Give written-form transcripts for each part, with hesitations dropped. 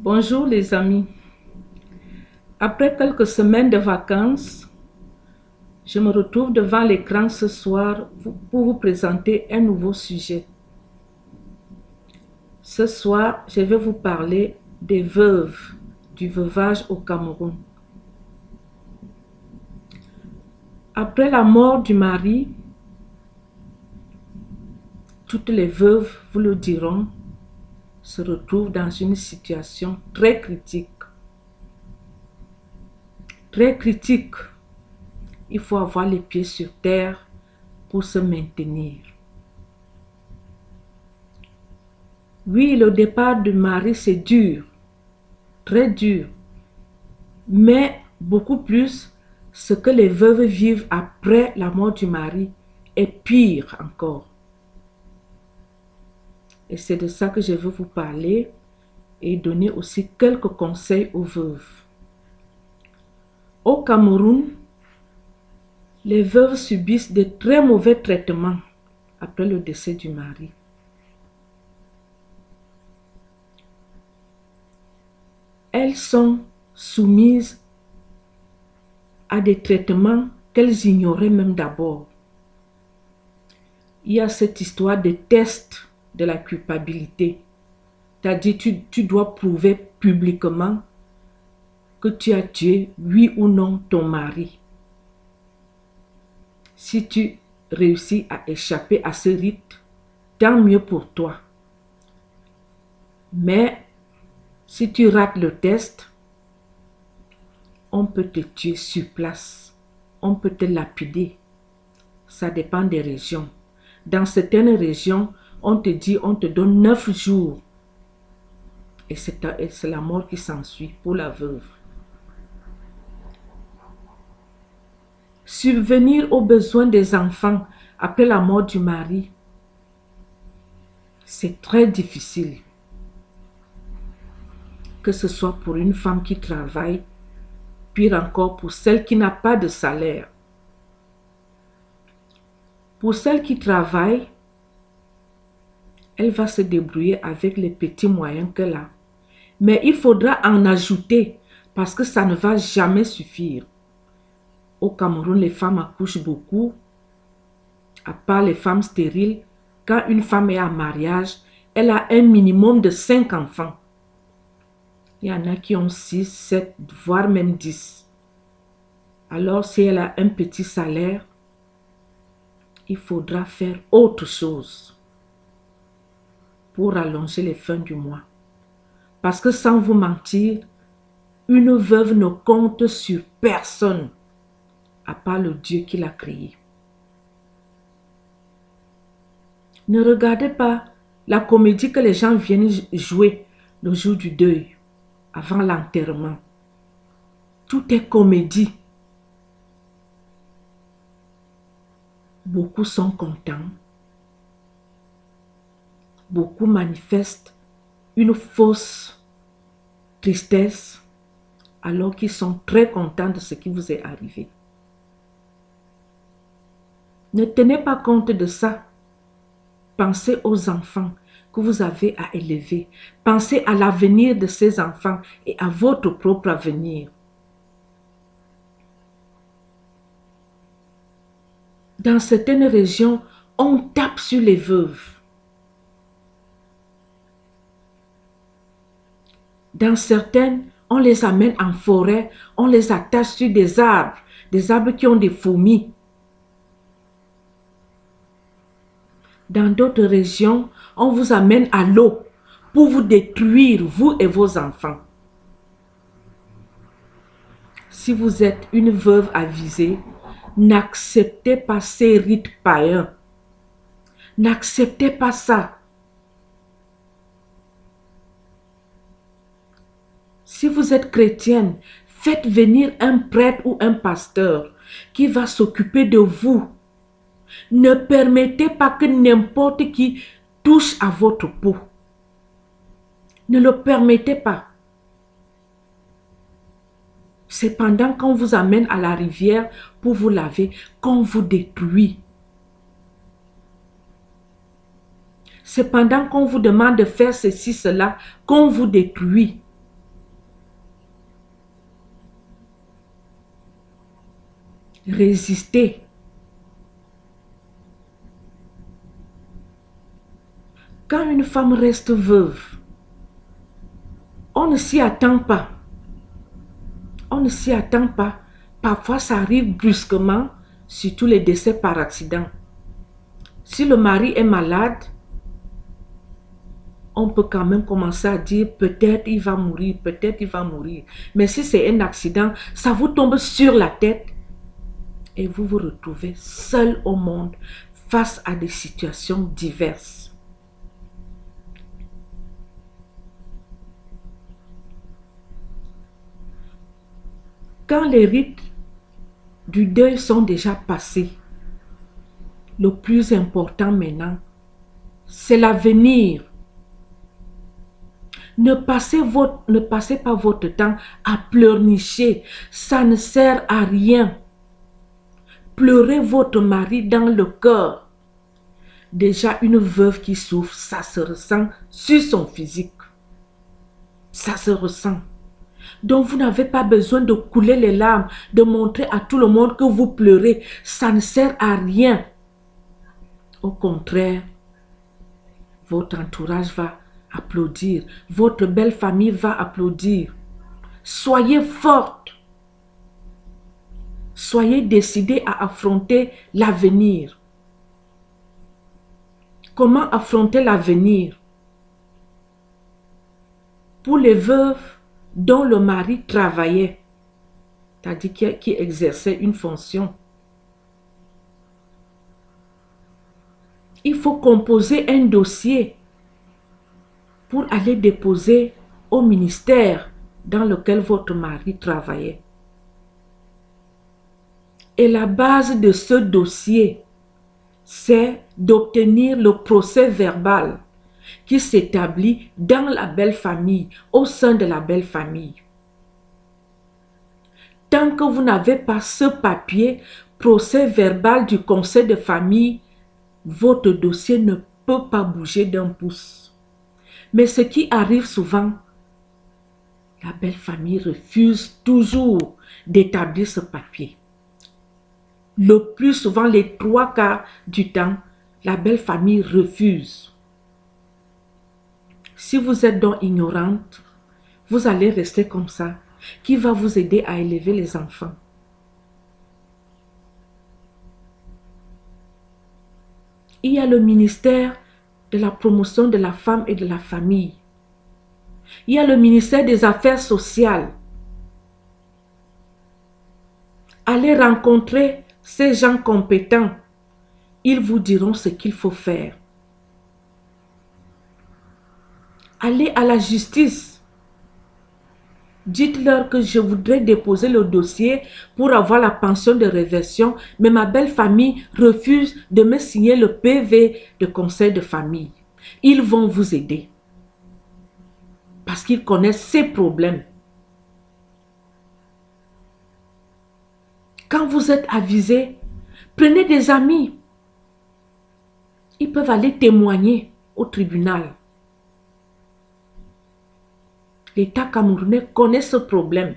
Bonjour les amis. Après quelques semaines de vacances, je me retrouve devant l'écran ce soir pour vous présenter un nouveau sujet. Ce soir, je vais vous parler des veuves, du veuvage au Cameroun. Après la mort du mari, toutes les veuves, vous le diront, se retrouvent dans une situation très critique. Très critique. Il faut avoir les pieds sur terre pour se maintenir. Oui, le départ du mari, c'est dur, très dur. Mais beaucoup plus, ce que les veuves vivent après la mort du mari est pire encore. Et c'est de ça que je veux vous parler et donner aussi quelques conseils aux veuves. Au Cameroun, les veuves subissent de très mauvais traitements après le décès du mari. Elles sont soumises à des traitements qu'elles ignoraient même d'abord. Il y a cette histoire de test de la culpabilité. C'est-à-dire tu dois prouver publiquement que tu as tué, oui ou non, ton mari. Si tu réussis à échapper à ce rite, tant mieux pour toi. Mais si tu rates le test, on peut te tuer sur place. On peut te lapider. Ça dépend des régions. Dans certaines régions, on te donne 9 jours. Et c'est la mort qui s'ensuit pour la veuve. Subvenir aux besoins des enfants après la mort du mari, c'est très difficile. Que ce soit pour une femme qui travaille, pire encore pour celle qui n'a pas de salaire. Pour celle qui travaille, elle va se débrouiller avec les petits moyens qu'elle a. Mais il faudra en ajouter parce que ça ne va jamais suffire. Au Cameroun, les femmes accouchent beaucoup. À part les femmes stériles, quand une femme est en mariage, elle a un minimum de 5 enfants. Il y en a qui ont 6, 7, voire même 10. Alors, si elle a un petit salaire, il faudra faire autre chose pour allonger les fins du mois. Parce que sans vous mentir, une veuve ne compte sur personne à part le Dieu qui l'a créé. Ne regardez pas la comédie que les gens viennent jouer le jour du deuil, avant l'enterrement. Tout est comédie. Beaucoup sont contents. Beaucoup manifestent une fausse tristesse alors qu'ils sont très contents de ce qui vous est arrivé. Ne tenez pas compte de ça. Pensez aux enfants que vous avez à élever. Pensez à l'avenir de ces enfants et à votre propre avenir. Dans certaines régions, on tape sur les veuves. Dans certaines, on les amène en forêt, on les attache sur des arbres qui ont des fourmis. Dans d'autres régions, on vous amène à l'eau pour vous détruire, vous et vos enfants. Si vous êtes une veuve avisée, n'acceptez pas ces rites païens. N'acceptez pas ça. Si vous êtes chrétienne, faites venir un prêtre ou un pasteur qui va s'occuper de vous. Ne permettez pas que n'importe qui touche à votre peau. Ne le permettez pas. C'est pendant qu'on vous amène à la rivière pour vous laver qu'on vous détruit. C'est pendant qu'on vous demande de faire ceci, cela, qu'on vous détruit. résister. Quand une femme reste veuve, on ne s'y attend pas. On ne s'y attend pas. Parfois, ça arrive brusquement, surtout les décès par accident. Si le mari est malade, on peut quand même commencer à dire peut-être il va mourir, peut-être il va mourir. Mais si c'est un accident, ça vous tombe sur la tête et vous vous retrouvez seul au monde face à des situations diverses. Quand les rites du deuil sont déjà passés, le plus important maintenant, c'est l'avenir. Ne passez pas votre temps à pleurnicher. Ça ne sert à rien. Pleurez votre mari dans le cœur. Déjà, une veuve qui souffre, ça se ressent sur son physique. Ça se ressent. Donc, vous n'avez pas besoin de couler les larmes, de montrer à tout le monde que vous pleurez. Ça ne sert à rien. Au contraire, votre entourage va applaudir. Votre belle famille va applaudir. Soyez forte. Soyez décidés à affronter l'avenir. Comment affronter l'avenir? Pour les veuves dont le mari travaillait, c'est-à-dire qui exerçait une fonction, il faut composer un dossier pour aller déposer au ministère dans lequel votre mari travaillait. Et la base de ce dossier, c'est d'obtenir le procès verbal qui s'établit dans la belle famille, au sein de la belle famille. Tant que vous n'avez pas ce papier, procès verbal du conseil de famille, votre dossier ne peut pas bouger d'un pouce. Mais ce qui arrive souvent, la belle famille refuse toujours d'établir ce papier. Le plus souvent, les 3/4 du temps, la belle famille refuse. Si vous êtes donc ignorante, vous allez rester comme ça. Qui va vous aider à élever les enfants? Il y a le ministère de la promotion de la femme et de la famille. Il y a le ministère des Affaires sociales. Allez rencontrer ces gens compétents. Ils vous diront ce qu'il faut faire. Allez à la justice. Dites-leur que je voudrais déposer le dossier pour avoir la pension de réversion, mais ma belle famille refuse de me signer le PV de conseil de famille. Ils vont vous aider parce qu'ils connaissent ces problèmes. Quand vous êtes avisé, prenez des amis. Ils peuvent aller témoigner au tribunal. L'État camerounais connaît ce problème.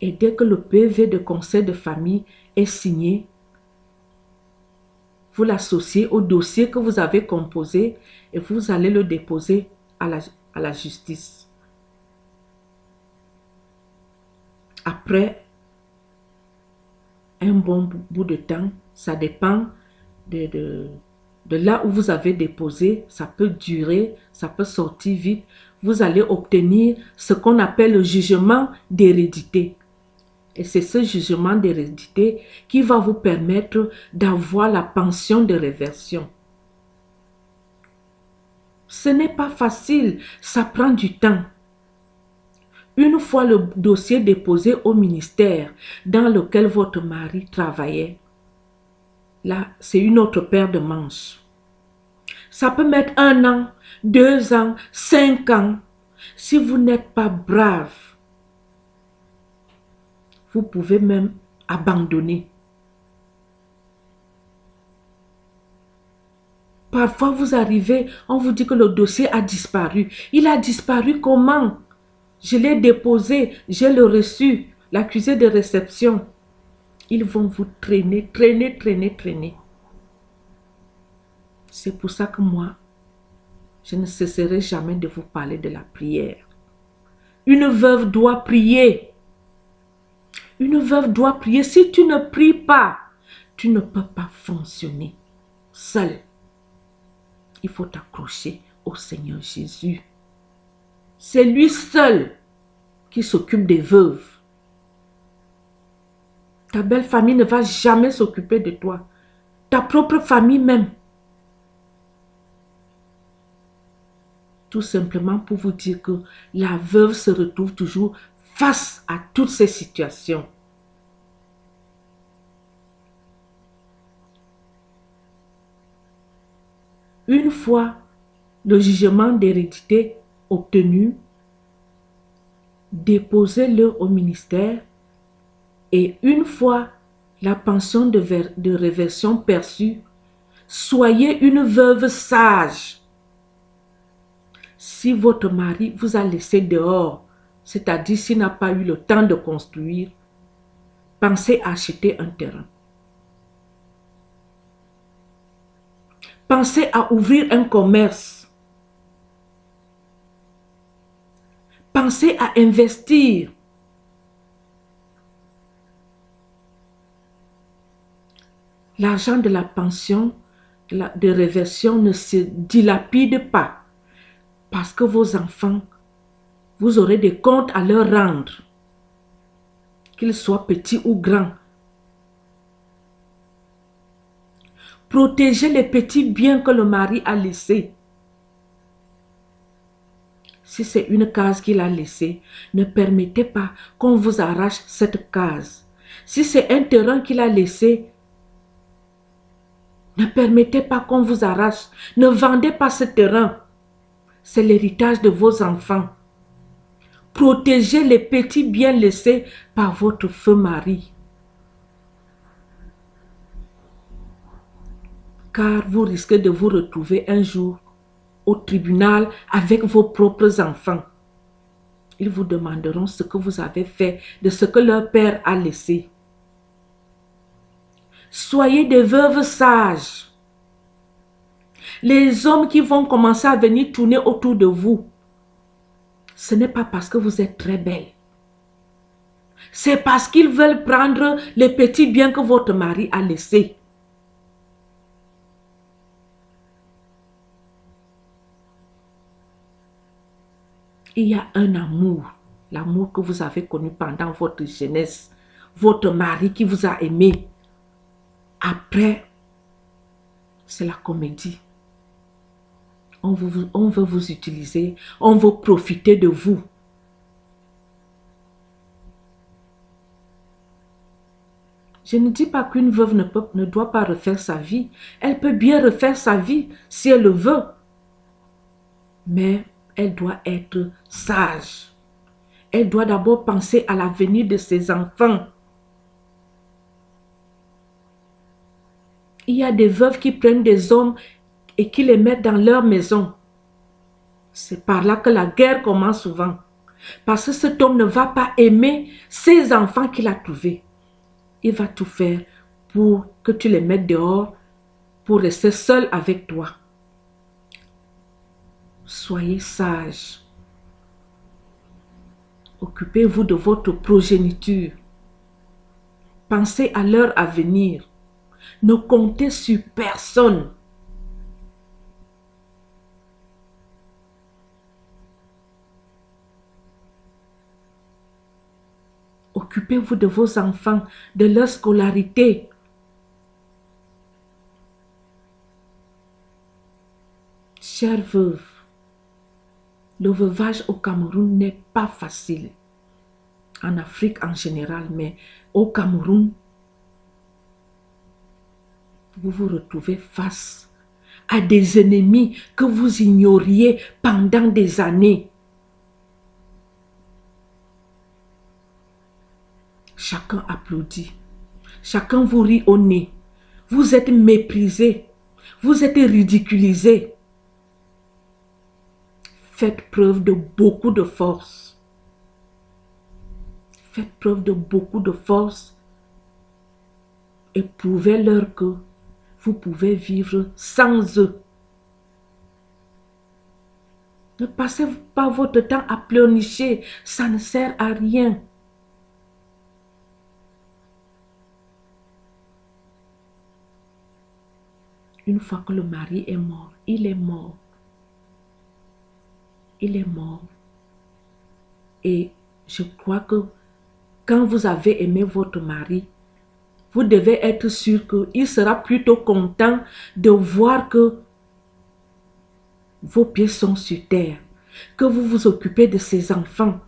Et dès que le PV de conseil de famille est signé, vous l'associez au dossier que vous avez composé et vous allez le déposer à la justice. Après un bon bout de temps, ça dépend de là où vous avez déposé, ça peut durer, ça peut sortir vite. Vous allez obtenir ce qu'on appelle le jugement d'hérédité. Et c'est ce jugement d'hérédité qui va vous permettre d'avoir la pension de réversion. Ce n'est pas facile, ça prend du temps. Une fois le dossier déposé au ministère dans lequel votre mari travaillait, là, c'est une autre paire de manches. Ça peut mettre 1 an, 2 ans, 5 ans. Si vous n'êtes pas brave, vous pouvez même abandonner. Parfois, vous arrivez, on vous dit que le dossier a disparu. Il a disparu comment? Je l'ai déposé, j'ai le reçu. l'accusé de réception. Ils vont vous traîner, traîner, traîner, traîner. C'est pour ça que moi, je ne cesserai jamais de vous parler de la prière. Une veuve doit prier. Une veuve doit prier. Si tu ne pries pas, tu ne peux pas fonctionner seul. Il faut t'accrocher au Seigneur Jésus. C'est lui seul qui s'occupe des veuves. Ta belle famille ne va jamais s'occuper de toi. Ta propre famille même. Tout simplement pour vous dire que la veuve se retrouve toujours face à toutes ces situations. Une fois le jugement d'hérédité obtenu, déposez-le au ministère et une fois la pension de réversion perçue, soyez une veuve sage. Si votre mari vous a laissé dehors, c'est-à-dire s'il n'a pas eu le temps de construire, pensez à acheter un terrain. Pensez à ouvrir un commerce. Pensez à investir. L'argent de la pension, de réversion ne se dilapide pas parce que vos enfants, vous aurez des comptes à leur rendre, qu'ils soient petits ou grands. Protégez les petits biens que le mari a laissés. Si c'est une case qu'il a laissée, ne permettez pas qu'on vous arrache cette case. Si c'est un terrain qu'il a laissé, ne permettez pas qu'on vous arrache. Ne vendez pas ce terrain. C'est l'héritage de vos enfants. Protégez les petits biens laissés par votre feu mari. Car vous risquez de vous retrouver un jour au tribunal avec vos propres enfants. Ils vous demanderont ce que vous avez fait de ce que leur père a laissé. Soyez des veuves sages. Les hommes qui vont commencer à venir tourner autour de vous, ce n'est pas parce que vous êtes très belle. C'est parce qu'ils veulent prendre les petits biens que votre mari a laissés. Il y a un amour, l'amour que vous avez connu pendant votre jeunesse, votre mari qui vous a aimé. Après, c'est la comédie. On veut vous utiliser, on veut profiter de vous. Je ne dis pas qu'une veuve ne doit pas refaire sa vie. Elle peut bien refaire sa vie si elle le veut. Mais elle doit être sage. Elle doit d'abord penser à l'avenir de ses enfants. Il y a des veuves qui prennent des hommes et qui les mettent dans leur maison. C'est par là que la guerre commence souvent. Parce que cet homme ne va pas aimer ses enfants qu'il a trouvés. Il va tout faire pour que tu les mettes dehors, pour rester seul avec toi. Soyez sages. Occupez-vous de votre progéniture. Pensez à leur avenir. Ne comptez sur personne. Occupez-vous de vos enfants, de leur scolarité. Chères veuves, le veuvage au Cameroun n'est pas facile. En Afrique en général, mais au Cameroun, vous vous retrouvez face à des ennemis que vous ignoriez pendant des années. Chacun applaudit. Chacun vous rit au nez. Vous êtes méprisé. Vous êtes ridiculisé. Faites preuve de beaucoup de force. Faites preuve de beaucoup de force et prouvez-leur que vous pouvez vivre sans eux. Ne passez pas votre temps à pleurnicher, ça ne sert à rien. Une fois que le mari est mort, il est mort. Il est mort. Et je crois que quand vous avez aimé votre mari, vous devez être sûr qu'il sera plutôt content de voir que vos pieds sont sur terre, que vous vous occupez de ses enfants,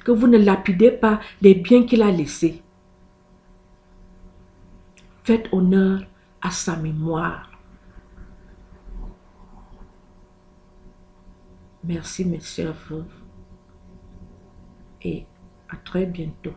que vous ne lapidez pas les biens qu'il a laissés. Faites honneur à sa mémoire. Merci mes chers veuves et à très bientôt.